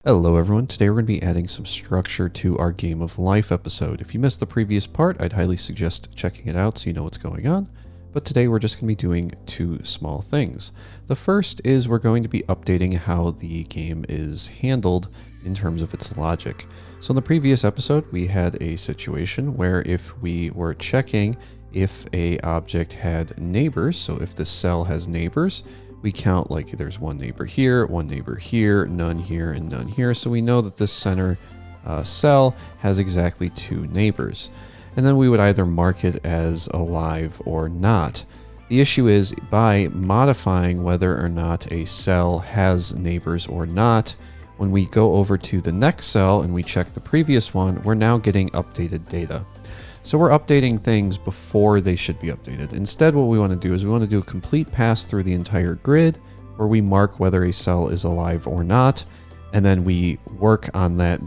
Hello everyone, today we're going to be adding some structure to our Game of Life episode. If you missed the previous part, I'd highly suggest checking it out so you know what's going on. But today we're just going to be doing two small things. The first is we're going to be updating how the game is handled in terms of its logic. So in the previous episode, we had a situation where if we were checking if a object had neighbors, so if this cell has neighbors, we count like there's one neighbor here, none here, and none here. So we know that this center cell has exactly two neighbors. And then we would either mark it as alive or not. The issue is by modifying whether or not a cell has neighbors or not, when we go over to the next cell and we check the previous one, we're now getting updated data. So we're updating things before they should be updated. Instead, what we want to do is we want to do a complete pass through the entire grid where we mark whether a cell is alive or not, and then we work on that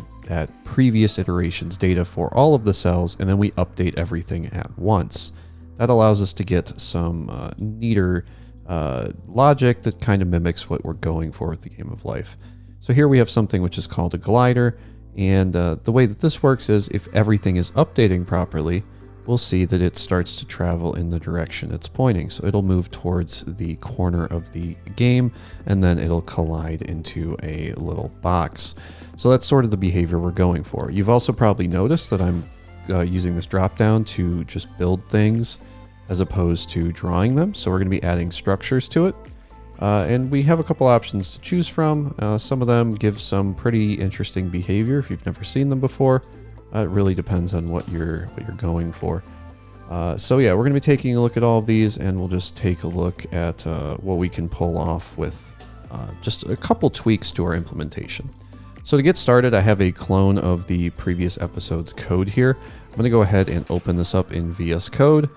previous iteration's data for all of the cells, and then we update everything at once. That allows us to get some neater logic that kind of mimics what we're going for with the Game of Life. So here we have something which is called a glider. And the way that this works is if everything is updating properly, we'll see that it starts to travel in the direction it's pointing. So it'll move towards the corner of the game, and then it'll collide into a little box. So that's sort of the behavior we're going for. You've also probably noticed that I'm using this dropdown to just build things as opposed to drawing them. So we're going to be adding structures to it. And we have a couple options to choose from. Some of them give some pretty interesting behavior if you've never seen them before. It really depends on what you're going for. So yeah, we're going to be taking a look at all of these, and we'll just take a look at what we can pull off with just a couple tweaks to our implementation. So to get started, I have a clone of the previous episode's code here. I'm going to go ahead and open this up in VS Code,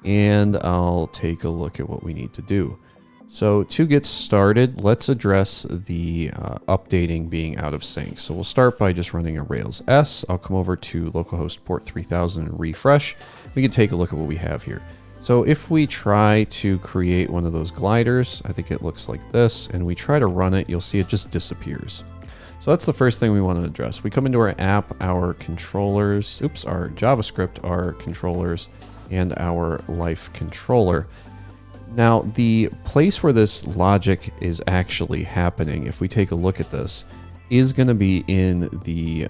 and I'll take a look at what we need to do. So to get started, let's address the updating being out of sync. So we'll start by just running a Rails S. I'll come over to localhost port 3000 and refresh. We can take a look at what we have here. So if we try to create one of those gliders, I think it looks like this, and we try to run it, you'll see it just disappears. So that's the first thing we want to address. We come into our app, our controllers, our JavaScript, our controllers, and our life controller. Now, the place where this logic is actually happening, if we take a look at this, is going to be in the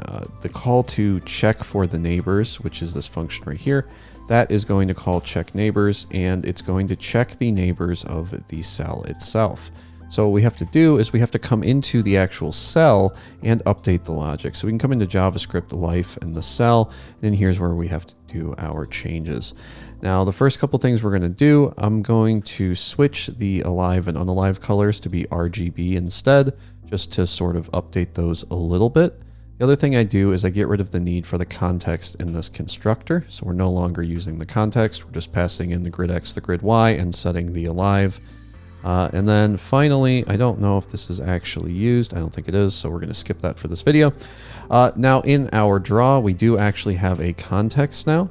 call to check for the neighbors, which is this function right here. That is going to call check neighbors, and it's going to check the neighbors of the cell itself. So what we have to do is we have to come into the actual cell and update the logic. So we can come into JavaScript, the life, and the cell, and then here's where we have to do our changes. Now, the first couple things we're going to do, I'm going to switch the alive and unalive colors to be RGB instead, just to sort of update those a little bit. The other thing I do is I get rid of the need for the context in this constructor. So we're no longer using the context. We're just passing in the grid X, the grid Y, and setting the alive. And then finally, I don't know if this is actually used. I don't think it is, so we're going to skip that for this video. Now, in our draw, we do actually have a context now.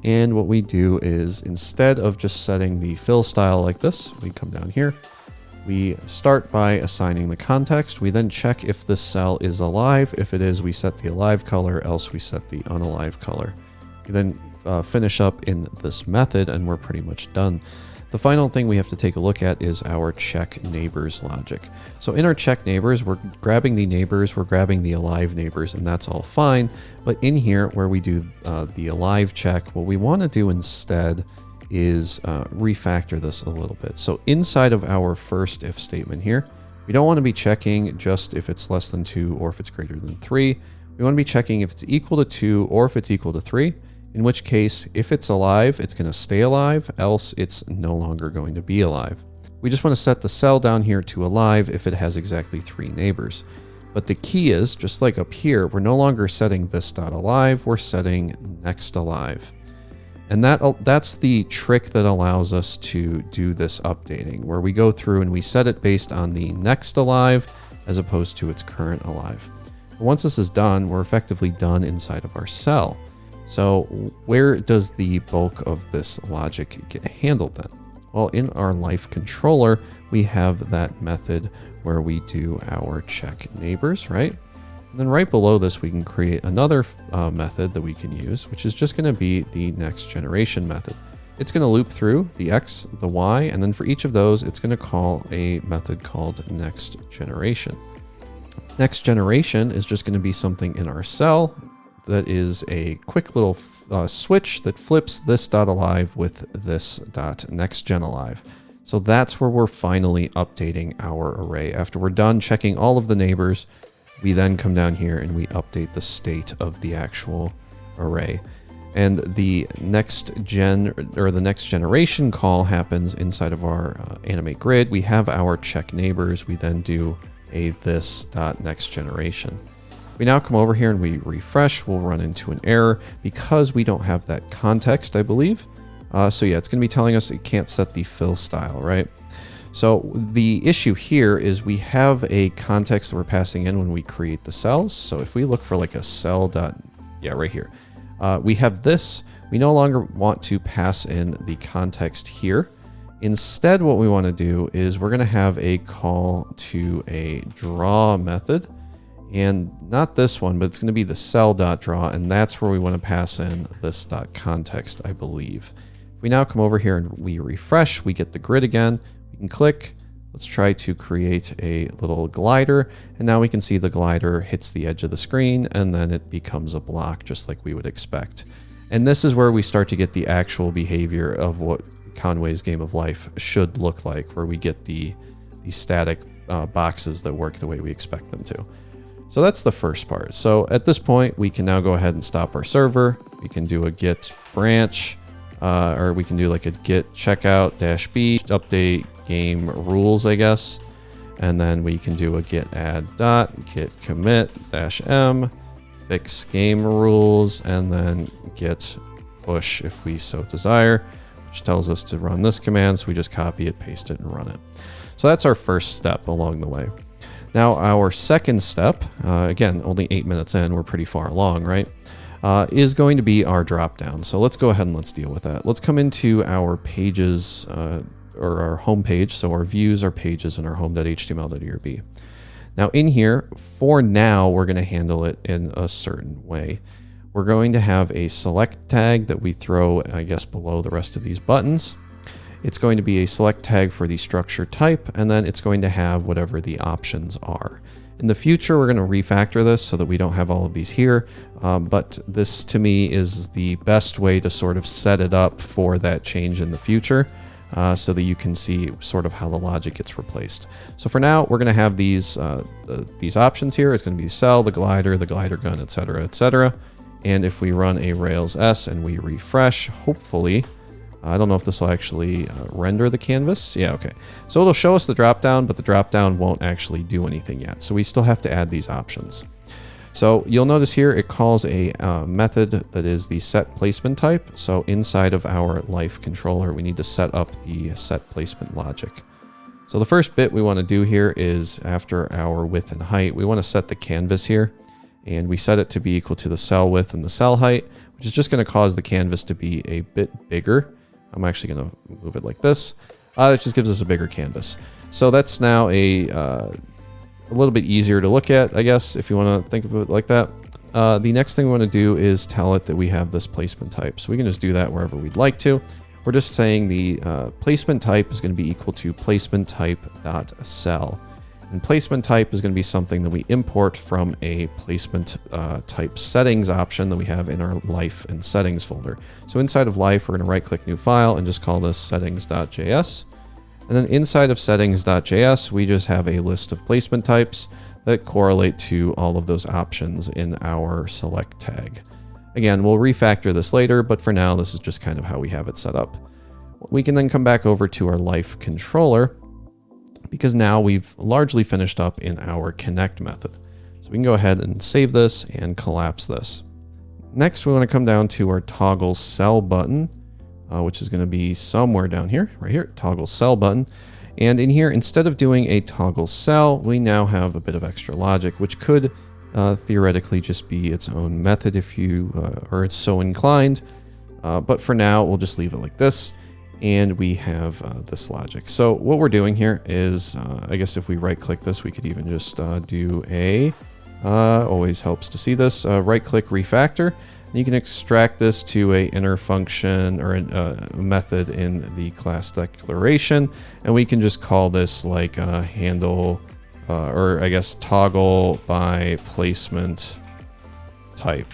And what we do is instead of just setting the fill style like this, we come down here. We start by assigning the context. We then check if this cell is alive. If it is, we set the alive color, else we set the unalive color. We then finish up in this method, and we're pretty much done. The final thing we have to take a look at is our check neighbors logic. So in our check neighbors, we're grabbing the neighbors, we're grabbing the alive neighbors, and that's all fine. But in here, where we do the alive check, what we want to do instead is refactor this a little bit. So inside of our first if statement here, we don't want to be checking just if it's less than 2 or if it's greater than 3. We want to be checking if it's equal to 2 or if it's equal to 3. In which case, if it's alive, it's going to stay alive, else it's no longer going to be alive. We just want to set the cell down here to alive if it has exactly 3 neighbors. But the key is, just like up here, we're no longer setting this dot alive, we're setting next alive. And that's the trick that allows us to do this updating, where we go through and we set it based on the next alive as opposed to its current alive. Once this is done, we're effectively done inside of our cell. So where does the bulk of this logic get handled then? Well, in our life controller, we have that method where we do our check neighbors, right? And then right below this, we can create another method that we can use, which is just going to be the next generation method. It's going to loop through the X, the Y, and then for each of those, it's going to call a method called next generation. Next generation is just going to be something in our cell that is a quick little switch that flips this dot alive with this dot next gen alive. So that's where we're finally updating our array. After we're done checking all of the neighbors, we then come down here and we update the state of the actual array. And the next gen or the next generation call happens inside of our animate grid. We have our check neighbors. We then do a this dot next generation. We now come over here and we refresh. We'll run into an error because we don't have that context, I believe. So yeah, it's going to be telling us it can't set the fill style, right? So the issue here is we have a context that we're passing in when we create the cells. So if we look for like a cell dot, yeah, right here, we have this. We no longer want to pass in the context here. Instead, what we want to do is we're going to have a call to a draw method, and not this one, but it's going to be the cell.draw, and that's where we want to pass in this .context, I believe. If we now come over here and we refresh, we get the grid again. We can click. Let's try to create a little glider, and now we can see the glider hits the edge of the screen, and then it becomes a block just like we would expect. And this is where we start to get the actual behavior of what Conway's Game of Life should look like, where we get the static boxes that work the way we expect them to. So that's the first part. So at this point, we can now go ahead and stop our server. We can do a git branch, or we can do like a git checkout -b, update game rules, I guess. And then we can do a git add dot, git commit -m, fix game rules, and then git push if we so desire, which tells us to run this command. So we just copy it, paste it, and run it. So that's our first step along the way. Now our second step, again, only 8 minutes in, we're pretty far along, right? Is going to be our dropdown. So let's go ahead and let's deal with that. Let's come into our pages, or our home page. So our views, our pages, and our home.html.erb. Now in here, for now, we're going to handle it in a certain way. We're going to have a select tag that we throw, I guess, below the rest of these buttons. It's going to be a select tag for the structure type, and then it's going to have whatever the options are. In the future, we're going to refactor this so that we don't have all of these here, but this to me is the best way to sort of set it up for that change in the future, so that you can see sort of how the logic gets replaced. So for now, we're going to have these options here. It's going to be cell, the glider gun, etc., etc. And if we run a Rails S and we refresh, hopefully, I don't know if this will actually render the canvas. Yeah, okay. So it'll show us the dropdown, but the dropdown won't actually do anything yet. So we still have to add these options. So you'll notice here it calls a method that is the set placement type. So inside of our life controller, we need to set up the set placement logic. So the first bit we want to do here is after our width and height, we want to set the canvas here. And we set it to be equal to the cell width and the cell height, which is just going to cause the canvas to be a bit bigger. I'm actually going to move it like this. That just gives us a bigger canvas. So that's now a little bit easier to look at, I guess, if you want to think of it like that. The next thing we want to do is tell it that we have this placement type. So we can just do that wherever we'd like to. We're just saying the placement type is going to be equal to placement type.cell. And placement type is going to be something that we import from a placement type settings option that we have in our life and settings folder. So inside of life, we're going to right click new file and just call this settings.js. And then inside of settings.js, we just have a list of placement types that correlate to all of those options in our select tag. Again, we'll refactor this later, but for now, this is just kind of how we have it set up. We can then come back over to our life controller, because now we've largely finished up in our connect method. So we can go ahead and save this and collapse this. Next, we want to come down to our toggle cell button, which is going to be somewhere down here, right here, toggle cell button. And in here, instead of doing a toggle cell, we now have a bit of extra logic, which could theoretically just be its own method if you are so inclined. But for now, we'll just leave it like this. And we have this logic. So what we're doing here is, I guess if we right click this, we could even just do a Always helps to see this. Right-click refactor. You can extract this to a inner function or a method in the class declaration, and we can just call this like handle, or I guess toggle by placement type.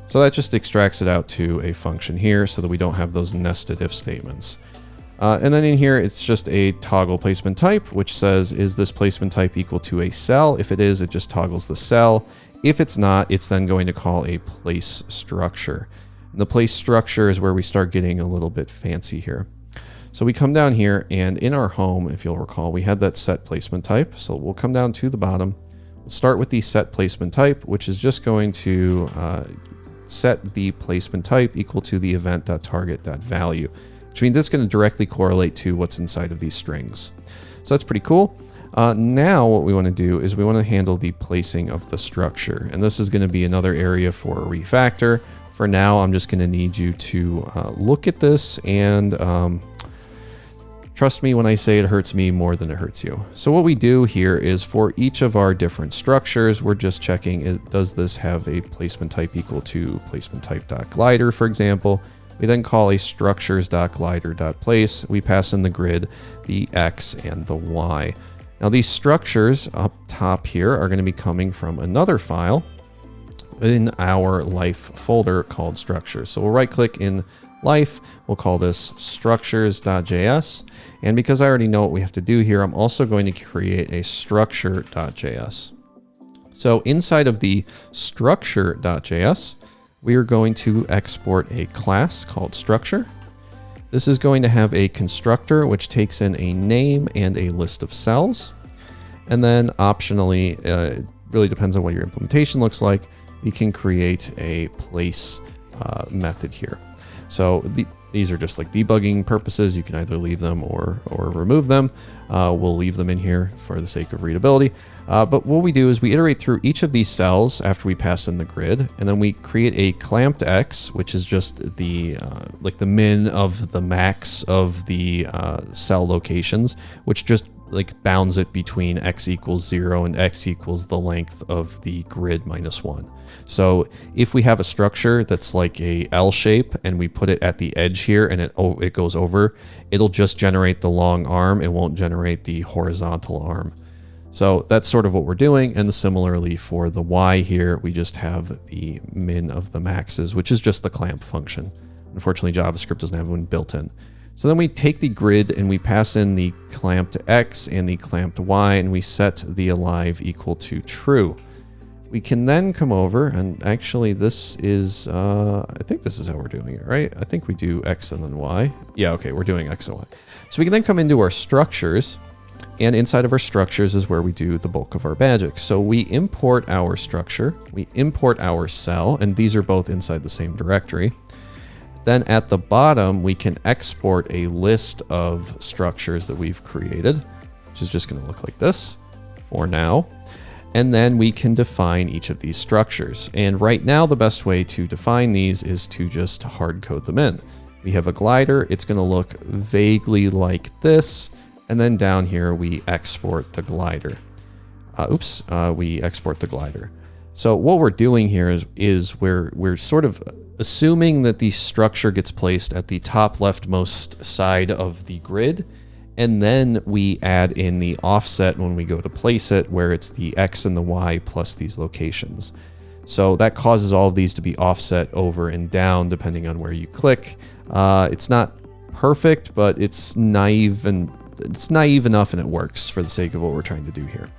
So that just extracts it out to a function here so that we don't have those nested if statements. And then in here, it's just a toggle placement type, which says, is this placement type equal to a cell? If it is, it just toggles the cell. If it's not, it's then going to call a place structure. And the place structure is where we start getting a little bit fancy here. So we come down here, and in our home, if you'll recall, we had that set placement type. So we'll come down to the bottom. We'll start with the set placement type, which is just going to set the placement type equal to the event.target.value, which means it's going to directly correlate to what's inside of these strings. So that's pretty cool. Now what we want to do is we want to handle the placing of the structure. And this is going to be another area for a refactor. For now, I'm just going to need you to look at this and trust me when I say it hurts me more than it hurts you. So what we do here is for each of our different structures, we're just checking, does this have a placement type equal to placement type.glider, for example. We then call a structures.glider.place. We pass in the grid, the X and the Y. Now these structures up top here are going to be coming from another file in our life folder called structures. So we'll right click in life, we'll call this structures.js. And because I already know what we have to do here, I'm also going to create a structure.js. So inside of the structure.js, we are going to export a class called structure. This is going to have a constructor which takes in a name and a list of cells. And then optionally, it really depends on what your implementation looks like, you can create a place method here. So these are just like debugging purposes. You can either leave them or remove them. We'll leave them in here for the sake of readability. But what we do is we iterate through each of these cells after we pass in the grid, and then we create a clamped X, which is just the like the min of the max of the cell locations, which just like bounds it between X equals 0 and X equals the length of the grid minus 1. So if we have a structure that's like a L shape and we put it at the edge here and it goes over, it'll just generate the long arm. It won't generate the horizontal arm. So that's sort of what we're doing. And similarly for the Y here, we just have the min of the maxes, which is just the clamp function. Unfortunately, JavaScript doesn't have one built in. So then we take the grid and we pass in the clamped X and the clamped Y, and we set the alive equal to true. We can then come over, and actually this is, I think this is how we're doing it, right? I think we do X and then Y. Yeah, okay, we're doing X and Y. So we can then come into our structures, and inside of our structures is where we do the bulk of our magic. So we import our structure, we import our cell, and these are both inside the same directory. Then at the bottom, we can export a list of structures that we've created, which is just going to look like this for now. And then we can define each of these structures. And right now, the best way to define these is to just hard code them in. We have a glider. It's going to look vaguely like this. And then down here, we export the glider. We export the glider. So what we're doing here is we're sort of assuming that the structure gets placed at the top leftmost side of the grid, and then we add in the offset when we go to place it, where it's the X and the Y plus these locations. So that causes all of these to be offset over and down depending on where you click. It's not perfect, but it's naive enough and it works for the sake of what we're trying to do here.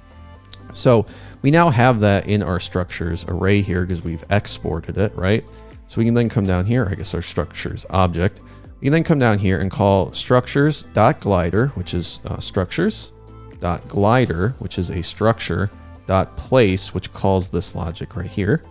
So we now have that in our structures array here because we've exported it, right? So we can then come down here, I guess our structures object. We can then come down here and call structures.glider, which is structures.glider, which is a structure.place, which calls this logic right here.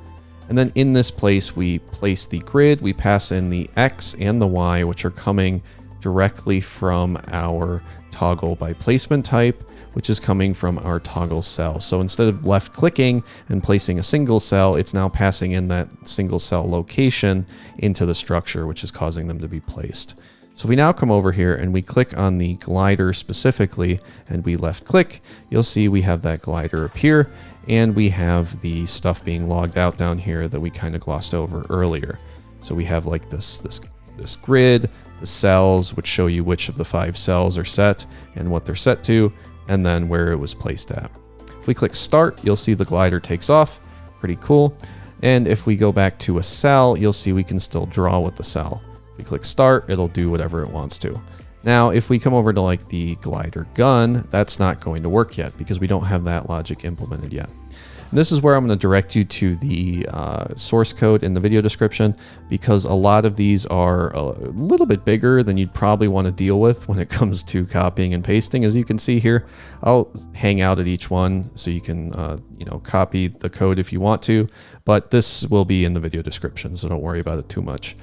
And then in this place, we place the grid, we pass in the X and the Y, which are coming directly from our toggle by placement type, which is coming from our toggle cell. So instead of left clicking and placing a single cell, it's now passing in that single cell location into the structure, which is causing them to be placed. So if we now come over here and we click on the glider specifically and we left click, you'll see we have that glider appear and we have the stuff being logged out down here that we kind of glossed over earlier. So we have like this grid, the cells, which show you which of the 5 cells are set and what they're set to, and then where it was placed at. If we click start, you'll see the glider takes off. Pretty cool. And if we go back to a cell, you'll see we can still draw with the cell. If we click start, it'll do whatever it wants to. Now, if we come over to like the glider gun, that's not going to work yet because we don't have that logic implemented yet. And this is where I'm going to direct you to the source code in the video description, because a lot of these are a little bit bigger than you'd probably want to deal with when it comes to copying and pasting. As you can see here, I'll hang out at each one so you can copy the code if you want to, but this will be in the video description, so don't worry about it too much.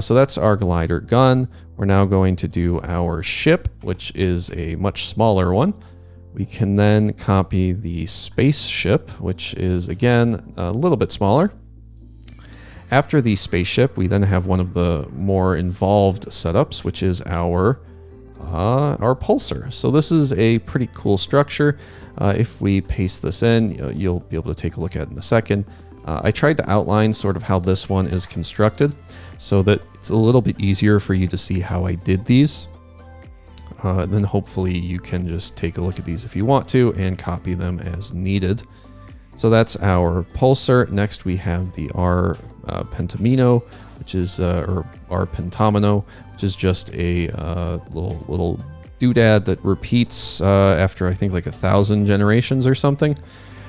So that's our glider gun. We're now going to do our ship, which is a much smaller one. We can then copy the spaceship, which is, again, a little bit smaller. After the spaceship, we then have one of the more involved setups, which is our pulsar. So this is a pretty cool structure. If we paste this in, you'll be able to take a look at it in a second. I tried to outline sort of how this one is constructed so that it's a little bit easier for you to see how I did these. Then hopefully you can just take a look at these if you want to and copy them as needed. So that's our pulsar. Next we have the R pentamino, which is or R pentamino, which is just a little doodad that repeats after I think like 1,000 generations or something.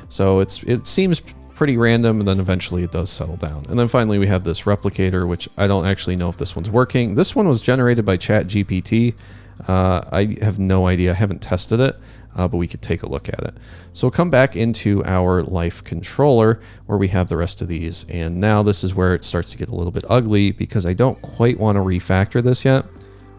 So it seems pretty random, and then eventually it does settle down. And then finally we have this replicator, which I don't actually know if this one's working. This one was generated by ChatGPT. I have no idea. I haven't tested it, but we could take a look at it. So we'll come back into our life controller where we have the rest of these. And now this is where it starts to get a little bit ugly because I don't quite want to refactor this yet.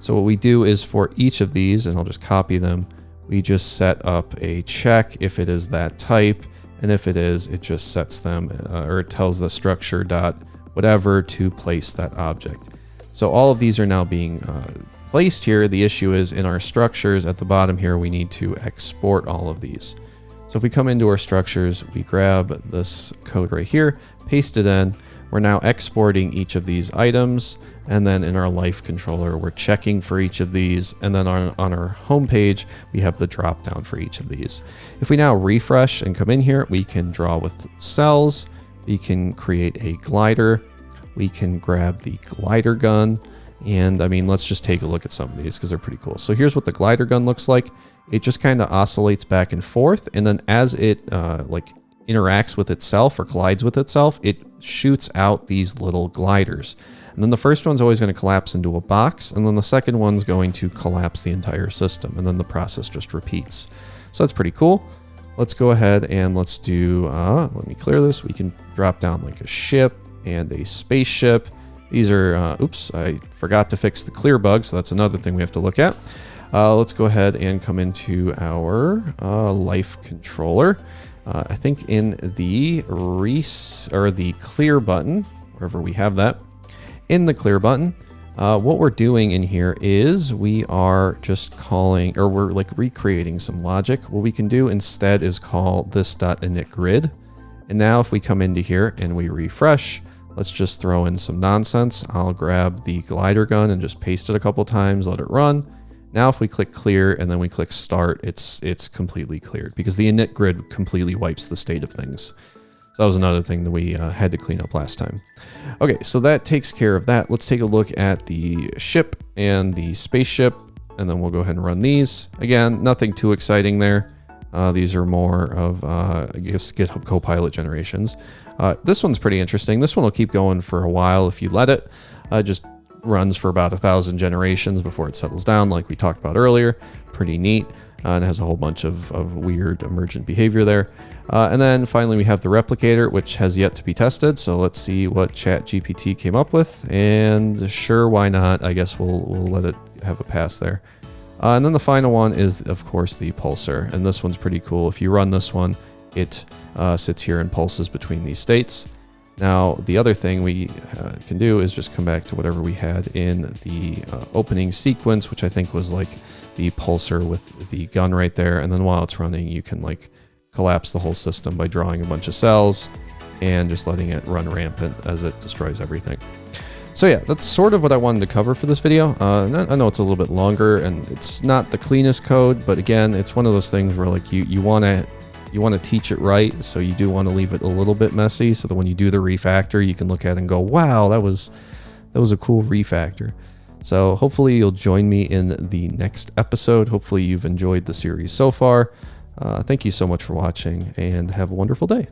So what we do is for each of these, and I'll just copy them, we just set up a check if it is that type. And if it is, it just sets them or it tells the structure dot whatever to place that object. So all of these are now being placed here. The issue is in our structures at the bottom here, we need to export all of these. So if we come into our structures, we grab this code right here, paste it in. We're now exporting each of these items. And then in our life controller, we're checking for each of these. And then on our home page, we have the drop down for each of these. If we now refresh and come in here, we can draw with cells. We can create a glider. We can grab the glider gun. And I mean, let's just take a look at some of these because they're pretty cool. So here's what the glider gun looks like. It just kind of oscillates back and forth. And then as it interacts with itself or collides with itself, it shoots out these little gliders. And then the first one's always going to collapse into a box. And then the second one's going to collapse the entire system. And then the process just repeats. So that's pretty cool. Let's go ahead and let's do, let me clear this. We can drop down like a ship and a spaceship. These are, oops, I forgot to fix the clear bug, so that's another thing we have to look at. Let's go ahead and come into our life controller. I think in the the clear button, wherever we have that, in the clear button, what we're doing in here is we are just calling, or we're like recreating some logic. What we can do instead is call this.init grid. And now if we come into here and we refresh, let's just throw in some nonsense. I'll grab the glider gun and just paste it a couple times, let it run. Now if we click clear and then we click start, it's completely cleared because the init grid completely wipes the state of things. So that was another thing that we had to clean up last time. Okay, so that takes care of that. Let's take a look at the ship and the spaceship, and then we'll go ahead and run these. Again, nothing too exciting there. These are more of, I guess, GitHub Copilot generations. This one's pretty interesting. This one will keep going for a while if you let it. Just runs for about 1,000 generations before it settles down, like we talked about earlier. Pretty neat. And it has a whole bunch of weird emergent behavior there. And then finally we have the replicator, which has yet to be tested. So let's see what ChatGPT came up with. And sure, why not? I guess we'll let it have a pass there. And then the final one is, of course, the pulsar. And this one's pretty cool. If you run this one, it sits here and pulses between these states. Now, the other thing we can do is just come back to whatever we had in the opening sequence, which I think was like the pulsar with the gun right there. And then while it's running, you can like collapse the whole system by drawing a bunch of cells and just letting it run rampant as it destroys everything. So yeah, that's sort of what I wanted to cover for this video. I know it's a little bit longer and it's not the cleanest code, but again, it's one of those things where like you want to teach it right, so you do want to leave it a little bit messy so that when you do the refactor, you can look at it and go, wow, that was a cool refactor. So hopefully you'll join me in the next episode. Hopefully you've enjoyed the series so far. Thank you so much for watching and have a wonderful day.